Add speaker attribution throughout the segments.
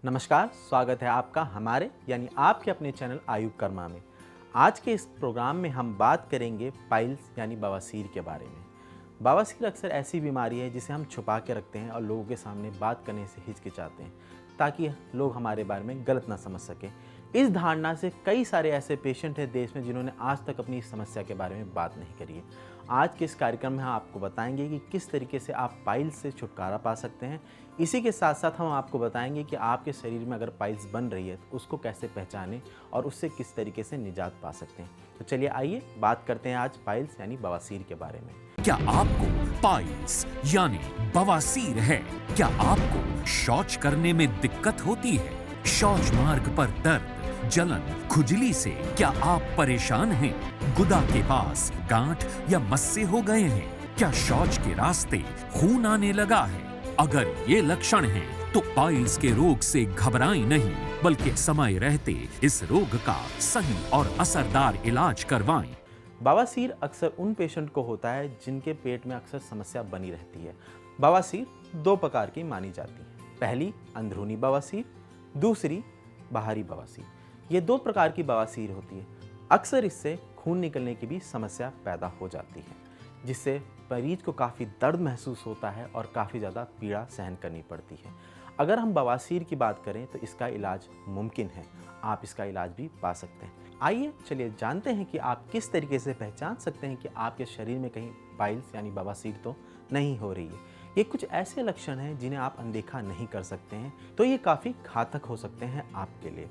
Speaker 1: नमस्कार, स्वागत है आपका हमारे यानी आपके अपने चैनल आयु कर्मा में। आज के इस प्रोग्राम में हम बात करेंगे पाइल्स यानी बवासीर के बारे में। बवासीर अक्सर ऐसी बीमारी है जिसे हम छुपा के रखते हैं और लोगों के सामने बात करने से हिचकिचाते हैं ताकि लोग हमारे बारे में गलत ना समझ सकें। इस धारणा से कई सारे ऐसे पेशेंट हैं देश में जिन्होंने आज तक अपनी इस समस्या के बारे में बात नहीं करी है। आज के इस कार्यक्रम में हम आपको बताएंगे कि किस तरीके से आप पाइल्स से छुटकारा पा सकते हैं। इसी के साथ साथ हम आपको बताएंगे कि आपके शरीर में अगर पाइल्स बन रही है तो उसको कैसे पहचानें और उससे किस तरीके से निजात पा सकते हैं। तो चलिए आइए बात करते हैं आज पाइल्स यानी बवासीर के बारे में।
Speaker 2: क्या आपको पाइल्स यानी बवासीर है? क्या आपको शौच करने में दिक्कत होती है? शौच मार्ग पर दर्द, जलन, खुजली से क्या आप परेशान हैं? गुदा के पास गांठ या मस्से हो गए हैं? क्या शौच के रास्ते खून आने लगा है? अगर ये लक्षण हैं, तो पाइल्स के रोग से घबराएं नहीं, बल्कि समय रहते इस रोग का सही और असरदार इलाज करवाएं।
Speaker 1: बवासीर अक्सर उन पेशेंट को होता है जिनके पेट में अक्सर समस्या बनी रहती है। बवासीर दो प्रकार की मानी जाती है। पहली अंदरूनी बवासीर, दूसरी बाहरी बवासीर। ये दो प्रकार की बवासीर होती है। अक्सर इससे खून निकलने की भी समस्या पैदा हो जाती है, जिससे मरीज को काफ़ी दर्द महसूस होता है और काफ़ी ज़्यादा पीड़ा सहन करनी पड़ती है। अगर हम बवासीर की बात करें तो इसका इलाज मुमकिन है, आप इसका इलाज भी पा सकते हैं। आइए चलिए जानते हैं कि आप किस तरीके से पहचान सकते हैं कि आपके शरीर में कहीं पाइल्स यानी बवासीर तो नहीं हो रही है। ये कुछ ऐसे लक्षण हैं जिन्हें आप अनदेखा नहीं कर सकते हैं, तो ये काफ़ी घातक हो सकते हैं आपके लिए।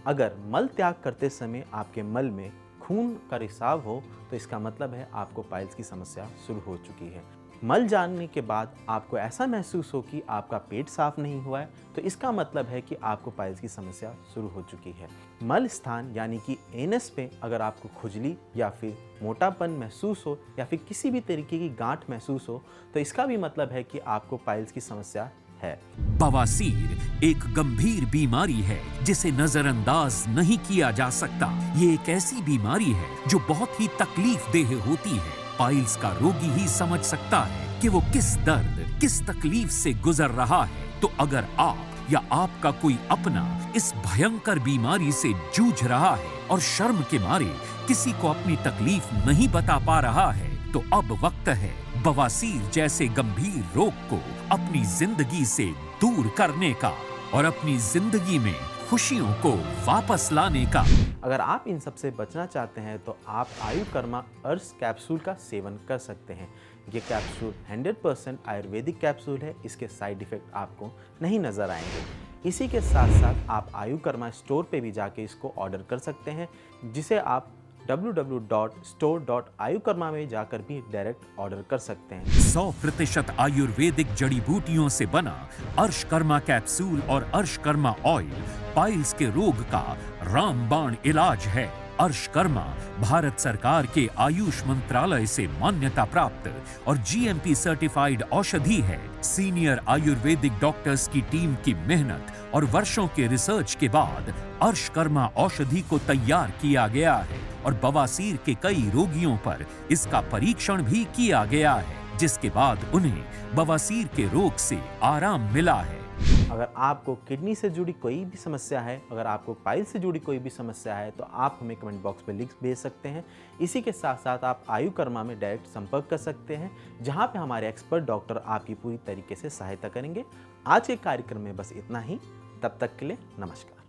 Speaker 1: अगर मल त्याग करते समय आपके मल में खून का रिसाव हो तो इसका मतलब है आपको पाइल्स की समस्या शुरू हो चुकी है। मल जाने के बाद आपको ऐसा महसूस हो कि आपका पेट साफ नहीं हुआ है तो इसका मतलब है कि आपको पाइल्स की समस्या शुरू हो चुकी है। मल स्थान यानी कि एनस पे अगर आपको खुजली या फिर मोटापन महसूस हो या फिर किसी भी तरीके की गांठ महसूस हो तो इसका भी मतलब है कि आपको पाइल्स की समस्या है।
Speaker 2: बवासीर एक गंभीर बीमारी है जिसे नजरअंदाज नहीं किया जा सकता। ये एक ऐसी बीमारी है जो बहुत ही तकलीफ देह होती है। पाइल्स का रोगी ही समझ सकता है कि वो किस दर्द, किस तकलीफ से गुजर रहा है। तो अगर आप या आपका कोई अपना इस भयंकर बीमारी से जूझ रहा है और शर्म के मारे किसी को अपनी तकलीफ नहीं बता पा रहा है, तो अब वक्त है बवासीर जैसे गंभीर रोग को अपनी जिंदगी से दूर करने का और अपनी जिंदगी में खुशियों को वापस लाने का।
Speaker 1: अगर आप इन सब से बचना चाहते हैं तो आप आयु कर्मा अर्स कैप्सूल का सेवन कर सकते हैं। ये कैप्सूल 100% आयुर्वेदिक कैप्सूल है। इसके साइड इफेक्ट आपको नहीं नजर आएंगे। इसी के साथ साथ आप आयु कर्मा स्टोर पे भी जाके इसको ऑर्डर कर सकते हैं, जिसे आप www.store.ayukarma में जाकर भी डायरेक्ट ऑर्डर कर सकते हैं।
Speaker 2: 100% आयुर्वेदिक जड़ी बूटियों से बना अर्शकर्मा कैप्सूल और अर्शकर्मा ऑयल पाइल्स के रोग का रामबाण इलाज है। अर्शकर्मा भारत सरकार के आयुष मंत्रालय से मान्यता प्राप्त और जीएमपी सर्टिफाइड औषधि है। सीनियर आयुर्वेदिक डॉक्टर्स की टीम की मेहनत और वर्षों के रिसर्च के बाद अर्शकर्मा औषधि को तैयार किया गया है और बवासीर के कई रोगियों पर इसका परीक्षण भी किया गया है, जिसके बाद उन्हें बवासीर के रोग से आराम मिला है।
Speaker 1: अगर आपको किडनी से जुड़ी कोई भी समस्या है, अगर आपको पाइल्स से जुड़ी कोई भी समस्या है तो आप हमें कमेंट बॉक्स में लिंक भेज सकते हैं। इसी के साथ साथ आप आयु कर्मा में डायरेक्ट संपर्क कर सकते हैं, जहां पे हमारे एक्सपर्ट डॉक्टर आपकी पूरी तरीके से सहायता करेंगे। आज के कार्यक्रम में बस इतना ही। तब तक के लिए नमस्कार।